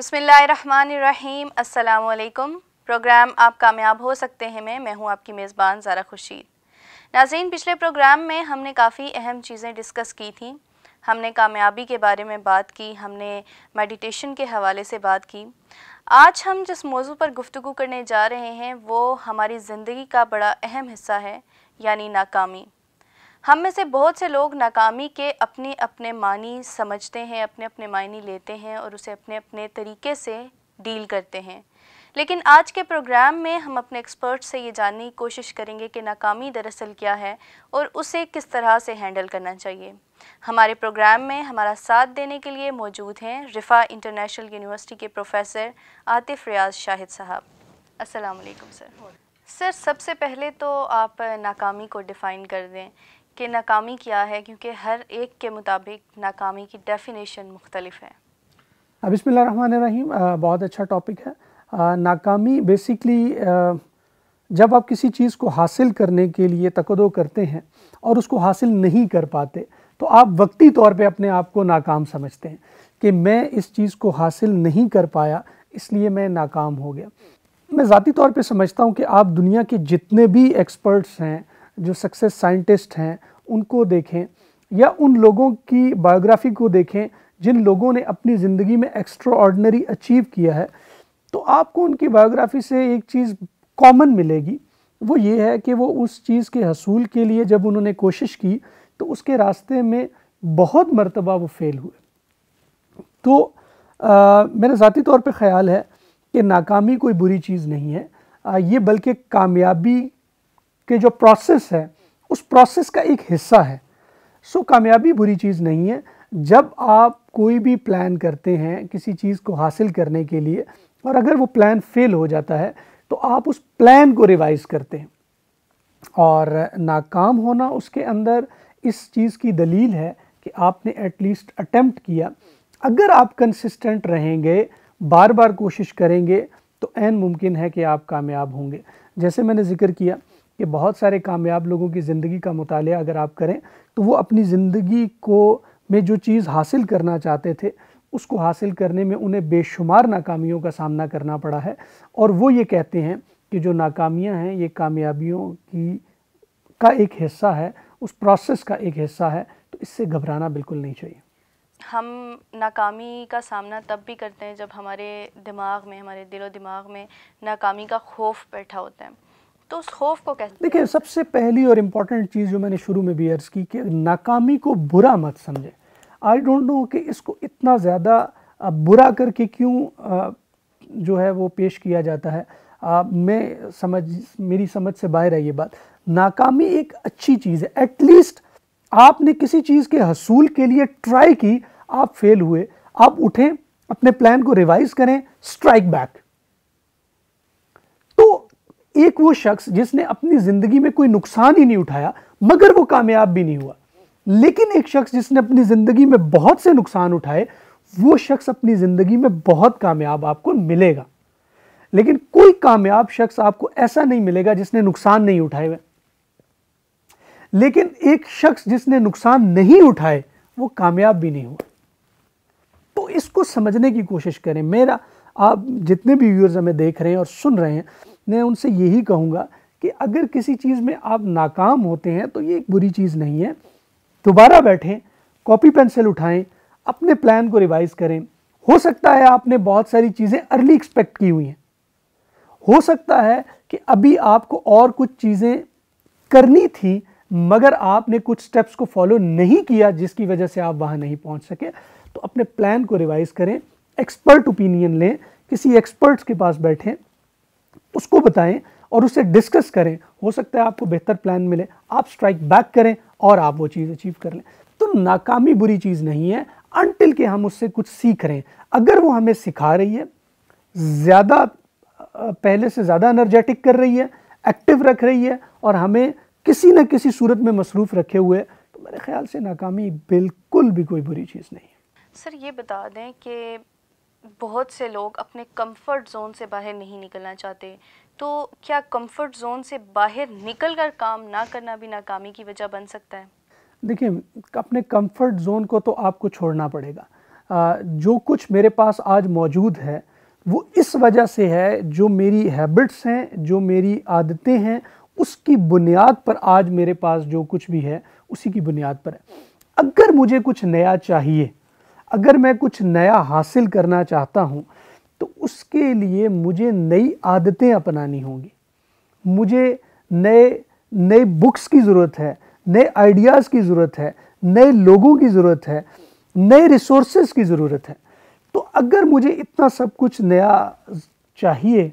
बिस्मिल्लाहिर्रहमानिर्रहीम। अस्सलामुअलैकुम। प्रोग्राम आप कामयाब हो सकते हैं मैं हूं आपकी मेज़बान ज़ारा खुर्शीद। नाज़रीन, पिछले प्रोग्राम में हमने काफ़ी अहम चीज़ें डिस्कस की थी। हमने कामयाबी के बारे में बात की, हमने मेडिटेशन के हवाले से बात की। आज हम जिस मौजू पर गुफ्तगू करने जा रहे हैं वो हमारी ज़िंदगी का बड़ा अहम हिस्सा है, यानी नाकामी। हम में से बहुत से लोग नाकामी के अपने अपने मानी समझते हैं, अपने अपने मायने लेते हैं और उसे अपने अपने तरीके से डील करते हैं। लेकिन आज के प्रोग्राम में हम अपने एक्सपर्ट से ये जानने की कोशिश करेंगे कि नाकामी दरअसल क्या है और उसे किस तरह से हैंडल करना चाहिए। हमारे प्रोग्राम में हमारा साथ देने के लिए मौजूद हैं रिफ़ा इंटरनेशनल यूनिवर्सिटी के प्रोफेसर आतिफ़ रियाज शाहिद साहब। अस्सलाम वालेकुम सर। सर, सबसे पहले तो आप नाकामी को डिफ़ाइन कर दें कि नाकामी क्या है, क्योंकि हर एक के मुताबिक नाकामी की डेफिनेशन मुख्तलिफ है। बिस्मिल्लाहिर्रहमानिर्रहीम। बहुत अच्छा टॉपिक है। नाकामी बेसिकली जब आप किसी चीज़ को हासिल करने के लिए तकद्दो करते हैं और उसको हासिल नहीं कर पाते तो आप वक्ती तौर पे अपने आप को नाकाम समझते हैं कि मैं इस चीज़ को हासिल नहीं कर पाया इसलिए मैं नाकाम हो गया। मैं ज़ाती तौर पे समझता हूँ कि आप दुनिया के जितने भी एक्सपर्ट्स हैं, जो सक्सेस साइंटिस्ट हैं, उनको देखें या उन लोगों की बायोग्राफी को देखें जिन लोगों ने अपनी ज़िंदगी में एक्स्ट्रा ऑर्डिनरी अचीव किया है, तो आपको उनकी बायोग्राफी से एक चीज़ कॉमन मिलेगी। वो ये है कि वो उस चीज़ के हसूल के लिए जब उन्होंने कोशिश की तो उसके रास्ते में बहुत मरतबा वो फेल हुए। तो मेरा ज़ाती तौर पे ख़्याल है कि नाकामी कोई बुरी चीज़ नहीं है, ये बल्कि कामयाबी के जो प्रोसेस है उस प्रोसेस का एक हिस्सा है। सो कामयाबी बुरी चीज़ नहीं है। जब आप कोई भी प्लान करते हैं किसी चीज़ को हासिल करने के लिए और अगर वो प्लान फेल हो जाता है तो आप उस प्लान को रिवाइज़ करते हैं, और नाकाम होना उसके अंदर इस चीज़ की दलील है कि आपने एटलीस्ट अटेम्प्ट किया। अगर आप कंसिस्टेंट रहेंगे, बार बार कोशिश करेंगे तो ऐन मुमकिन है कि आप कामयाब होंगे। जैसे मैंने ज़िक्र किया कि बहुत सारे कामयाब लोगों की ज़िंदगी का मुतालिया अगर आप करें तो वो अपनी ज़िंदगी को में जो चीज़ हासिल करना चाहते थे उसको हासिल करने में उन्हें बेशुमार नाकामियों का सामना करना पड़ा है, और वो ये कहते हैं कि जो नाकामियां हैं ये कामयाबियों की का एक हिस्सा है, उस प्रोसेस का एक हिस्सा है। तो इससे घबराना बिल्कुल नहीं चाहिए। हम नाकामी का सामना तब भी करते हैं जब हमारे दिमाग में, हमारे दिलो दिमाग में नाकामी का खौफ बैठा होता है। तो उस खौफ को कैसे? देखिए, सबसे पहली और इम्पॉर्टेंट चीज़ जो मैंने शुरू में भी अर्ज़ की कि नाकामी को बुरा मत समझे। आई डोंट नो कि इसको इतना ज़्यादा बुरा करके क्यों जो है वो पेश किया जाता है। मेरी समझ से बाहर है ये बात। नाकामी एक अच्छी चीज़ है। एटलीस्ट आपने किसी चीज़ के हसूल के लिए ट्राई की, आप फेल हुए, आप उठें, अपने प्लान को रिवाइज करें, स्ट्राइक बैक। तो एक वो शख्स जिसने अपनी ज़िंदगी में कोई नुकसान ही नहीं उठाया मगर वो कामयाब भी नहीं हुआ, लेकिन एक शख्स जिसने अपनी ज़िंदगी में बहुत से नुकसान उठाए वो शख्स अपनी ज़िंदगी में बहुत कामयाब आपको मिलेगा। लेकिन कोई कामयाब शख्स आपको ऐसा नहीं मिलेगा जिसने नुकसान नहीं उठाए हुए। लेकिन एक शख्स जिसने नुकसान नहीं उठाए वो कामयाब भी नहीं हुआ। तो इसको समझने की कोशिश करें। मेरा, आप जितने भी व्यूअर्स हमें देख रहे हैं और सुन रहे हैं, मैं उनसे यही कहूँगा कि अगर किसी चीज़ में आप नाकाम होते हैं तो ये एक बुरी चीज़ नहीं है। दोबारा बैठें, कॉपी पेंसिल उठाएं, अपने प्लान को रिवाइज करें। हो सकता है आपने बहुत सारी चीज़ें अर्ली एक्सपेक्ट की हुई हैं, हो सकता है कि अभी आपको और कुछ चीज़ें करनी थी मगर आपने कुछ स्टेप्स को फॉलो नहीं किया जिसकी वजह से आप वहाँ नहीं पहुँच सके। तो अपने प्लान को रिवाइज करें, एक्सपर्ट ओपिनियन लें, किसी एक्सपर्ट्स के पास बैठें, उसको बताएं और उससे डिस्कस करें। हो सकता है आपको बेहतर प्लान मिले, आप स्ट्राइक बैक करें और आप वो चीज़ अचीव कर लें। तो नाकामी बुरी चीज़ नहीं है अनटिल कि हम उससे कुछ सीख रहे हैं। अगर वो हमें सिखा रही है, ज़्यादा पहले से ज़्यादा एनर्जेटिक कर रही है, एक्टिव रख रही है और हमें किसी न किसी सूरत में मसरूफ़ रखे हुए, तो मेरे ख्याल से नाकामी बिल्कुल भी कोई बुरी चीज़ नहीं है। सर, ये बता दें कि बहुत से लोग अपने कंफर्ट जोन से बाहर नहीं निकलना चाहते, तो क्या कंफर्ट जोन से बाहर निकलकर काम ना करना भी नाकामी की वजह बन सकता है? देखिए, अपने कंफर्ट जोन को तो आपको छोड़ना पड़ेगा। जो कुछ मेरे पास आज मौजूद है वो इस वजह से है, जो मेरी हैबिट्स हैं, जो मेरी आदतें हैं, उसकी बुनियाद पर आज मेरे पास जो कुछ भी है उसी की बुनियाद पर है। अगर मुझे कुछ नया चाहिए, अगर मैं कुछ नया हासिल करना चाहता हूँ, तो उसके लिए मुझे नई आदतें अपनानी होंगी, मुझे नए नए बुक्स की ज़रूरत है, नए आइडियाज़ की ज़रूरत है, नए लोगों की ज़रूरत है, नए रिसोर्सेज की ज़रूरत है। तो अगर मुझे इतना सब कुछ नया चाहिए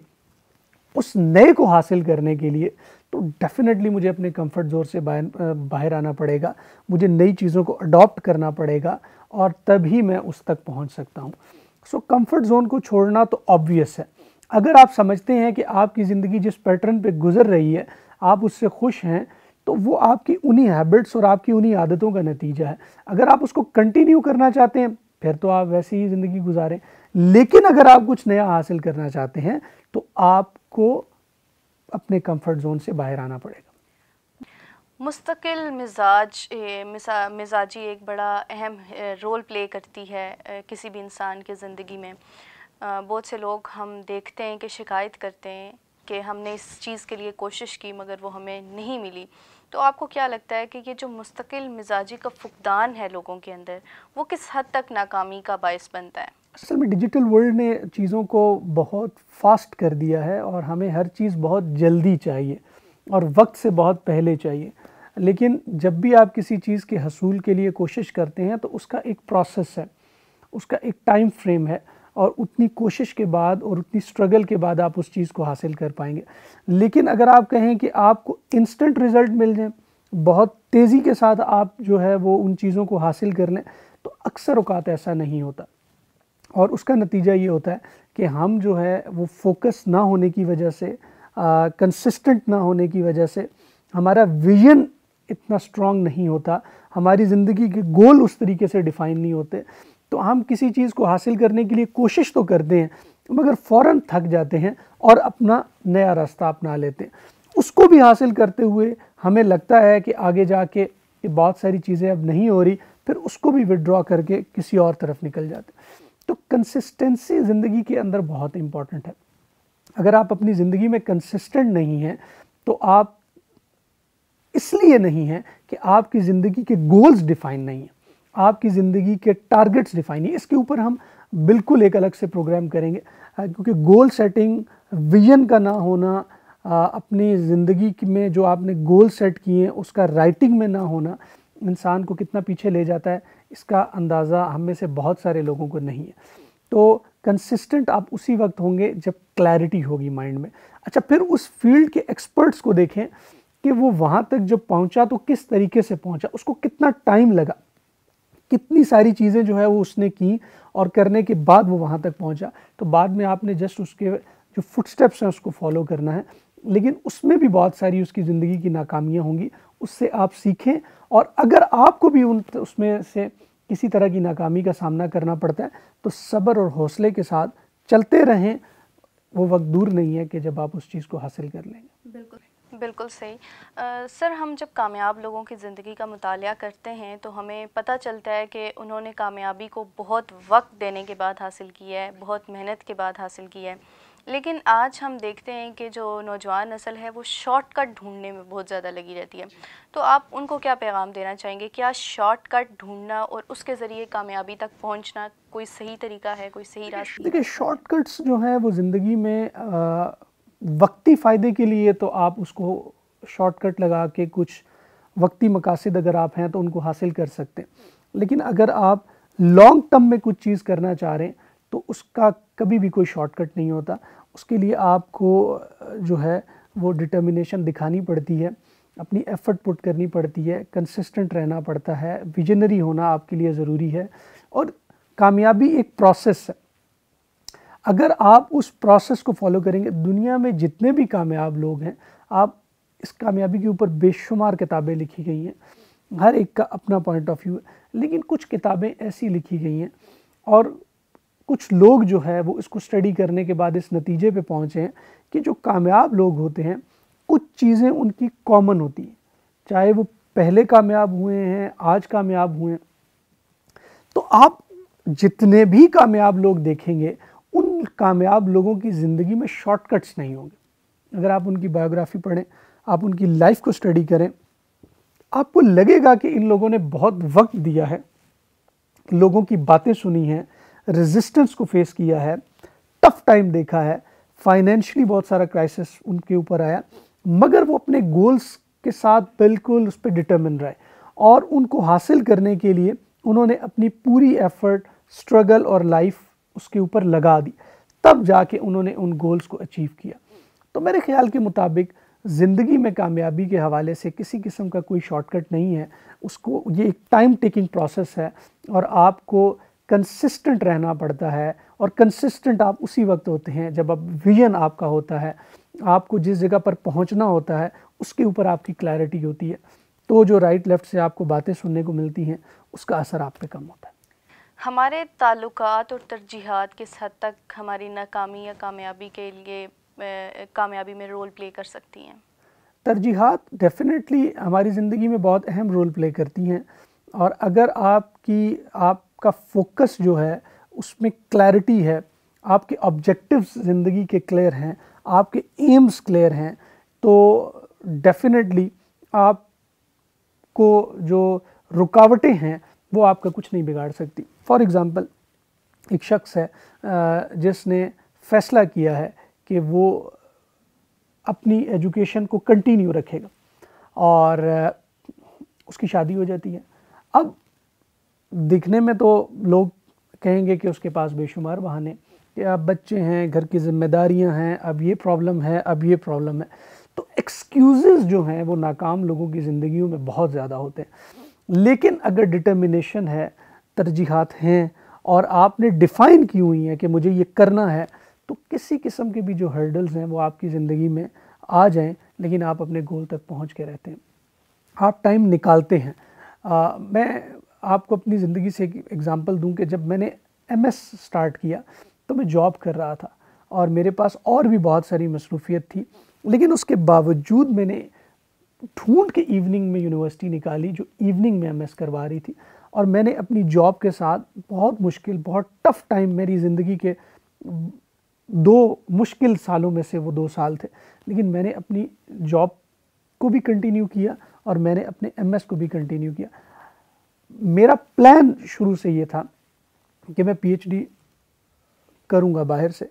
उस नए को हासिल करने के लिए, तो डेफिनेटली मुझे अपने कंफर्ट जोन से बाहर आना पड़ेगा, मुझे नई चीज़ों को अडॉप्ट करना पड़ेगा और तभी मैं उस तक पहुंच सकता हूं। सो कंफर्ट जोन को छोड़ना तो ऑब्वियस है। अगर आप समझते हैं कि आपकी ज़िंदगी जिस पैटर्न पे गुजर रही है आप उससे खुश हैं, तो वो आपकी उन्हीं हैबिट्स और आपकी उन्हीं आदतों का नतीजा है। अगर आप उसको कंटिन्यू करना चाहते हैं फिर तो आप वैसी ही ज़िंदगी गुजारें, लेकिन अगर आप कुछ नया हासिल करना चाहते हैं तो आपको अपने कंफर्ट जोन से बाहर आना पड़ेगा। मुस्तकिल मिजाजी एक बड़ा अहम रोल प्ले करती है किसी भी इंसान की ज़िंदगी में। बहुत से लोग हम देखते हैं कि शिकायत करते हैं कि हमने इस चीज़ के लिए कोशिश की मगर वो हमें नहीं मिली। तो आपको क्या लगता है कि ये जो मुस्तकिल मिजाजी का फुकदान है लोगों के अंदर, वो किस हद तक नाकामी का बायस बनता है? असल में डिजिटल वर्ल्ड ने चीज़ों को बहुत फास्ट कर दिया है और हमें हर चीज़ बहुत जल्दी चाहिए और वक्त से बहुत पहले चाहिए। लेकिन जब भी आप किसी चीज़ के हसूल के लिए कोशिश करते हैं तो उसका एक प्रोसेस है, उसका एक टाइम फ्रेम है और उतनी कोशिश के बाद और उतनी स्ट्रगल के बाद आप उस चीज़ को हासिल कर पाएंगे। लेकिन अगर आप कहें कि आपको इंस्टेंट रिज़ल्ट मिल जाए, बहुत तेज़ी के साथ आप जो है वो उन चीज़ों को हासिल कर लें, तो अक्सर औक़ात ऐसा नहीं होता और उसका नतीजा ये होता है कि हम जो है वो फोकस ना होने की वजह से, कंसिस्टेंट ना होने की वजह से, हमारा विजन इतना स्ट्रांग नहीं होता, हमारी ज़िंदगी के गोल उस तरीके से डिफ़ाइन नहीं होते। तो हम किसी चीज़ को हासिल करने के लिए कोशिश तो करते हैं मगर फ़ौरन थक जाते हैं और अपना नया रास्ता अपना लेते हैं। उसको भी हासिल करते हुए हमें लगता है कि आगे जाके ये बहुत सारी चीज़ें अब नहीं हो रही, फिर उसको भी विड्रॉ करके किसी और तरफ निकल जाते हैं। तो कंसिस्टेंसी ज़िंदगी के अंदर बहुत इम्पॉर्टेंट है। अगर आप अपनी ज़िंदगी में कंसिस्टेंट नहीं हैं तो आप इसलिए नहीं हैं कि आपकी ज़िंदगी के गोल्स डिफ़ाइन नहीं हैं, आपकी ज़िंदगी के टारगेट्स डिफ़ाइन नहीं। इसके ऊपर हम बिल्कुल एक अलग से प्रोग्राम करेंगे क्योंकि गोल सेटिंग, विजन का ना होना, अपनी ज़िंदगी में जो आपने गोल सेट किए हैं उसका राइटिंग में ना होना इंसान को कितना पीछे ले जाता है, इसका अंदाज़ा हम में से बहुत सारे लोगों को नहीं है। तो कंसिस्टेंट आप उसी वक्त होंगे जब क्लैरिटी होगी माइंड में। अच्छा, फिर उस फील्ड के एक्सपर्ट्स को देखें कि वो वहाँ तक जब पहुँचा तो किस तरीके से पहुँचा, उसको कितना टाइम लगा, कितनी सारी चीज़ें जो है वो उसने की और करने के बाद वो वहाँ तक पहुँचा। तो बाद में आपने जस्ट उसके जो फुटस्टेप्स हैं उसको फॉलो करना है, लेकिन उसमें भी बहुत सारी उसकी ज़िंदगी की नाकामियाँ होंगी, उससे आप सीखें। और अगर आपको भी उसमें से किसी तरह की नाकामी का सामना करना पड़ता है तो सब्र और हौसले के साथ चलते रहें, वो वक्त दूर नहीं है कि जब आप उस चीज़ को हासिल कर लेंगे। बिल्कुल सही। सर, हम जब कामयाब लोगों की ज़िंदगी का मुतालिया करते हैं तो हमें पता चलता है कि उन्होंने कामयाबी को बहुत वक्त देने के बाद हासिल किया है, बहुत मेहनत के बाद हासिल किया है। लेकिन आज हम देखते हैं कि जो नौजवान नस्ल है वो शॉर्टकट ढूंढने में बहुत ज़्यादा लगी रहती है। तो आप उनको क्या पैगाम देना चाहेंगे? क्या शॉर्टकट ढूंढना और उसके ज़रिए कामयाबी तक पहुंचना कोई सही तरीका है, कोई सही रास्ता? देखिए, शॉर्टकट्स जो है वो ज़िंदगी में वक्ती फ़ायदे के लिए तो आप उसको शॉर्टकट लगा के कुछ वक्ती मकासद अगर आप हैं तो उनको हासिल कर सकते हैं। लेकिन अगर आप लॉन्ग टर्म में कुछ चीज़ करना चाह रहे हैं तो उसका कभी भी कोई शॉर्टकट नहीं होता। उसके लिए आपको जो है वो डिटर्मिनेशन दिखानी पड़ती है, अपनी एफ़र्ट पुट करनी पड़ती है, कंसिस्टेंट रहना पड़ता है, विजनरी होना आपके लिए ज़रूरी है। और कामयाबी एक प्रोसेस है, अगर आप उस प्रोसेस को फॉलो करेंगे, दुनिया में जितने भी कामयाब लोग हैं, आप इस कामयाबी के ऊपर बेशुमार किताबें लिखी गई हैं, हर एक का अपना पॉइंट ऑफ व्यू है, लेकिन कुछ किताबें ऐसी लिखी गई हैं और कुछ लोग जो है वो इसको स्टडी करने के बाद इस नतीजे पे पहुँचे हैं कि जो कामयाब लोग होते हैं कुछ चीज़ें उनकी कॉमन होती हैं, चाहे वो पहले कामयाब हुए हैं, आज कामयाब हुए हैं। तो आप जितने भी कामयाब लोग देखेंगे, उन कामयाब लोगों की ज़िंदगी में शॉर्टकट्स नहीं होंगे। अगर आप उनकी बायोग्राफी पढ़ें, आप उनकी लाइफ को स्टडी करें, आपको लगेगा कि इन लोगों ने बहुत वक्त दिया है, लोगों की बातें सुनी हैं, रेजिस्टेंस को फेस किया है, टफ टाइम देखा है, फाइनेंशियली बहुत सारा क्राइसिस उनके ऊपर आया, मगर वो अपने गोल्स के साथ बिल्कुल उस पर डिटर्मिन रहे और उनको हासिल करने के लिए उन्होंने अपनी पूरी एफर्ट, स्ट्रगल और लाइफ उसके ऊपर लगा दी, तब जाके उन्होंने उन गोल्स को अचीव किया। तो मेरे ख्याल के मुताबिक ज़िंदगी में कामयाबी के हवाले से किसी किस्म का कोई शॉर्टकट नहीं है। उसको, ये एक टाइम टेकिंग प्रोसेस है और आपको कंसिस्टेंट रहना पड़ता है। और कंसिस्टेंट आप उसी वक्त होते हैं जब आप विजन आपका होता है, आपको जिस जगह पर पहुंचना होता है उसके ऊपर आपकी क्लैरिटी होती है। तो जो राइट लेफ़्ट से आपको बातें सुनने को मिलती हैं उसका असर आप पे कम होता है। हमारे ताल्लुकात और तरजीहात किस हद तक हमारी नाकामी या कामयाबी के लिए कामयाबी में रोल प्ले कर सकती हैं? तरजीहात डेफिनेटली हमारी ज़िंदगी में बहुत अहम रोल प्ले करती हैं। और अगर आपका फोकस जो है उसमें क्लैरिटी है, आपके ऑब्जेक्टिव्स ज़िंदगी के क्लियर हैं, आपके एम्स क्लियर हैं, तो डेफिनेटली आपको जो रुकावटें हैं वो आपका कुछ नहीं बिगाड़ सकती। फॉर एग्ज़ाम्पल, एक शख्स है जिसने फ़ैसला किया है कि वो अपनी एजुकेशन को कंटिन्यू रखेगा और उसकी शादी हो जाती है। अब दिखने में तो लोग कहेंगे कि उसके पास बेशुमार बहाने कि अब बच्चे हैं, घर की जिम्मेदारियां हैं, अब ये प्रॉब्लम है, अब ये प्रॉब्लम है। तो एक्सक्यूज़ेस जो हैं वो नाकाम लोगों की ज़िंदगियों में बहुत ज़्यादा होते हैं। लेकिन अगर डिटर्मिनेशन है, तरजीहात हैं और आपने डिफ़ाइन की हुई हैं कि मुझे ये करना है, तो किसी किस्म के भी जो हर्डल्स हैं वो आपकी ज़िंदगी में आ जाएं, लेकिन आप अपने गोल तक पहुंच के रहते हैं, आप टाइम निकालते हैं। मैं आपको अपनी ज़िंदगी से एक एग्ज़ाम्पल दूं कि जब मैंने एमएस स्टार्ट किया तो मैं जॉब कर रहा था और मेरे पास और भी बहुत सारी मसरूफ़ियत थी, लेकिन उसके बावजूद मैंने ढूंढ के इवनिंग में यूनिवर्सिटी निकाली जो इवनिंग में एमएस करवा रही थी। और मैंने अपनी जॉब के साथ बहुत मुश्किल, बहुत टफ़ टाइम, मेरी ज़िंदगी के 2 मुश्किल सालों में से वो 2 साल थे, लेकिन मैंने अपनी जॉब को भी कंटिन्यू किया और मैंने अपने एमएस को भी कंटिन्यू किया। मेरा प्लान शुरू से ये था कि मैं पीएचडी करूँगा बाहर से।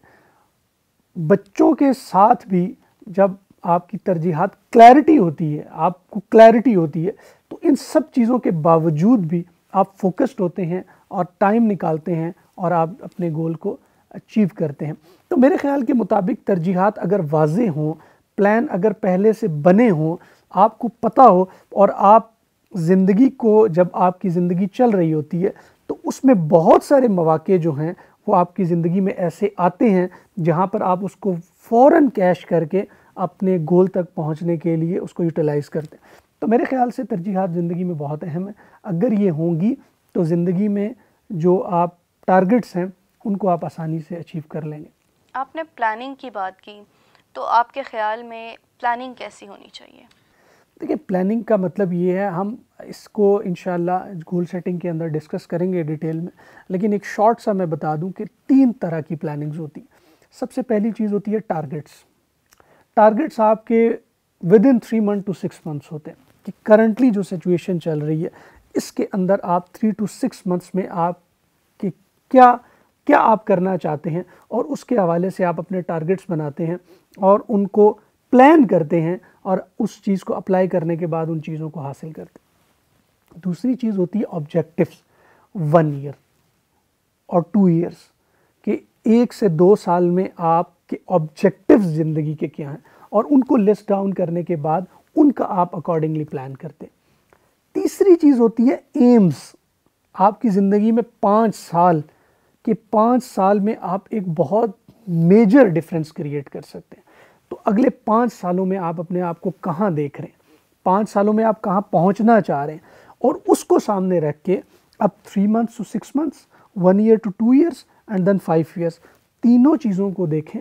बच्चों के साथ भी जब आपकी तरजीहात क्लैरिटी होती है, आपको क्लैरिटी होती है, तो इन सब चीज़ों के बावजूद भी आप फोकस्ड होते हैं और टाइम निकालते हैं और आप अपने गोल को अचीव करते हैं। तो मेरे ख्याल के मुताबिक तरजीहात अगर वाज़े हों, प्लान अगर पहले से बने हों, आपको पता हो और आप ज़िंदगी को, जब आपकी ज़िंदगी चल रही होती है तो उसमें बहुत सारे मौके जो हैं वो आपकी ज़िंदगी में ऐसे आते हैं जहाँ पर आप उसको फ़ौरन कैश करके अपने गोल तक पहुँचने के लिए उसको यूटिलाइज़ करते हैं। तो मेरे ख्याल से तरजीहात ज़िंदगी में बहुत अहम है। अगर ये होंगी तो ज़िंदगी में जो आप टारगेट्स हैं उनको आप आसानी से अचीव कर लेंगे। आपने प्लानिंग की बात की, तो आपके ख़्याल में प्लानिंग कैसी होनी चाहिए? देखिए, प्लानिंग का मतलब ये है, हम इसको इंशाल्लाह गोल सेटिंग के अंदर डिस्कस करेंगे डिटेल में, लेकिन एक शॉर्ट सा मैं बता दूं कि 3 तरह की प्लानिंग्स होती हैं। सबसे पहली चीज़ होती है टारगेट्स। टारगेट्स आपके within 3 month to 6 months होते हैं कि करंटली जो सिचुएशन चल रही है इसके अंदर आप 3 to 6 मंथ्स में आप कि क्या आप करना चाहते हैं और उसके हवाले से आप अपने टारगेट्स बनाते हैं और उनको प्लान करते हैं और उस चीज़ को अप्लाई करने के बाद उन चीज़ों को हासिल करते हैं। दूसरी चीज़ होती है ऑब्जेक्टिव्स, 1 ईयर और 2 ईयर्स कि 1 से 2 साल में आपके ऑब्जेक्टिव्स ज़िंदगी के क्या हैं और उनको लिस्ट डाउन करने के बाद उनका आप अकॉर्डिंगली प्लान करते हैं। तीसरी चीज़ होती है एम्स। आपकी ज़िंदगी में 5 साल के 5 साल में आप एक बहुत मेजर डिफरेंस क्रिएट कर सकते हैं। तो अगले 5 सालों में आप अपने आप को कहाँ देख रहे हैं, 5 सालों में आप कहाँ पहुँचना चाह रहे हैं, और उसको सामने रख के अब 3 months to 6 months, 1 year to 2 years and then 5 years, तीनों चीज़ों को देखें,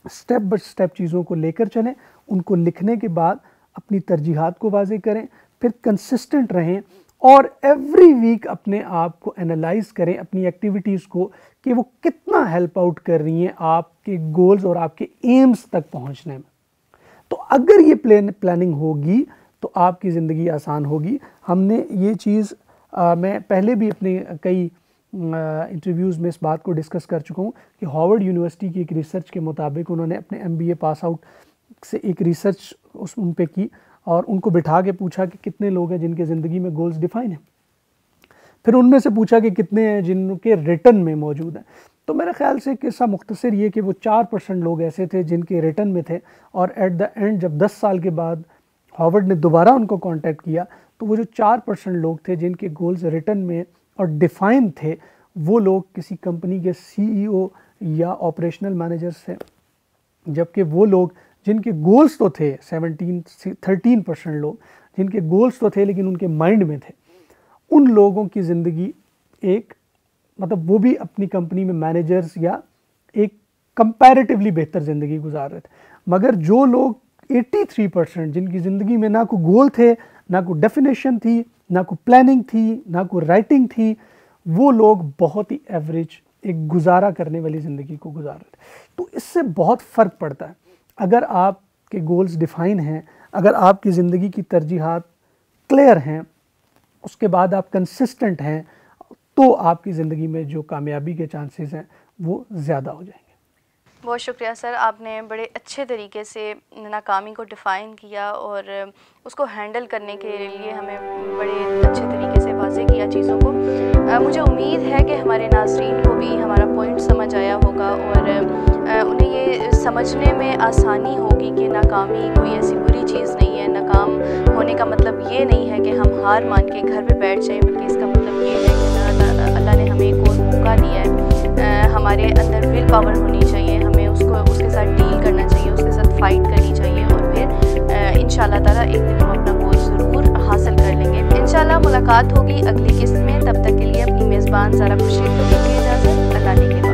स्टेप बाय स्टेप चीज़ों को लेकर चलें। उनको लिखने के बाद अपनी तरजीहात को वाज़े करें, फिर कंसिस्टेंट रहें और एवरी वीक अपने आप को एनालाइज करें, अपनी एक्टिविटीज़ को, कि वो कितना हेल्प आउट कर रही हैं आपके गोल्स और आपके एम्स तक पहुंचने में। तो अगर ये प्लानिंग होगी तो आपकी ज़िंदगी आसान होगी। हमने ये चीज़ मैं पहले भी अपने कई इंटरव्यूज़ में इस बात को डिस्कस कर चुका हूँ कि हार्वर्ड यूनिवर्सिटी की एक रिसर्च के मुताबिक उन्होंने अपने MBA पास आउट से एक रिसर्च उन पे की और उनको बिठा के पूछा कि कितने लोग हैं जिनके ज़िंदगी में गोल्स डिफाइन हैं। फिर उनमें से पूछा कि कितने हैं जिनके रिटर्न में मौजूद हैं। तो मेरे ख्याल से किस्सा मुख्तसर ये कि वो 4% लोग ऐसे थे जिनके रिटर्न में थे, और एट द एंड जब 10 साल के बाद हार्वर्ड ने दोबारा उनको कांटेक्ट किया तो वो जो 4% लोग थे जिनके गोल्स रिटर्न में और डिफाइन थे, वो लोग किसी कंपनी के CEO या ऑपरेशनल मैनेजर्स थे। जबकि वो लोग जिनके गोल्स तो थे 13% लोग जिनके गोल्स तो थे लेकिन उनके माइंड में थे, उन लोगों की ज़िंदगी एक मतलब वो भी अपनी कंपनी में मैनेजर्स या एक कंपैरेटिवली बेहतर ज़िंदगी गुजार रहे थे। मगर जो लोग 83% जिनकी ज़िंदगी में ना कोई गोल थे, ना कोई डेफिनेशन थी, ना कोई प्लानिंग थी, ना कोई राइटिंग थी, वो लोग बहुत ही एवरेज एक गुजारा करने वाली ज़िंदगी को गुजार रहे थे। तो इससे बहुत फ़र्क पड़ता है। अगर आपके गोल्स डिफाइन हैं, अगर आपकी ज़िंदगी की तरजीहात क्लियर हैं, उसके बाद आप कंसिस्टेंट हैं, तो आपकी ज़िंदगी में जो कामयाबी के चांसेस हैं वो ज़्यादा हो जाएंगे। बहुत शुक्रिया सर, आपने बड़े अच्छे तरीके से नाकामी को डिफ़ाइन किया और उसको हैंडल करने के लिए हमें बड़े अच्छे तरीके से वाज़ेह किया चीज़ों को। मुझे उम्मीद है कि हमारे नाज़रीन को भी हमारा पॉइंट समझ आया होगा और उन्हें ये समझने में आसानी होगी कि नाकामी कोई ऐसी बुरी चीज़ नहीं है। नाकाम होने का मतलब ये नहीं है कि हम हार मान के घर पे बैठ जाएं, बल्कि इसका मतलब ये है कि अल्लाह ने हमें एक और मौका दिया है। हमारे अंदर विल पावर होनी चाहिए, हमें उसके साथ डील करना चाहिए, उसके साथ फाइट करनी चाहिए और फिर इंशाल्लाह ताला एक दिन हम अपना गोल ज़रूर हासिल कर लेंगे। इंशाल्लाह मुलाकात होगी अगली किस्त में। तब तक के लिए अपनी मेज़बान ज़ारा खुर्शीद को दीजिए इजाज़त। अल्लाह ने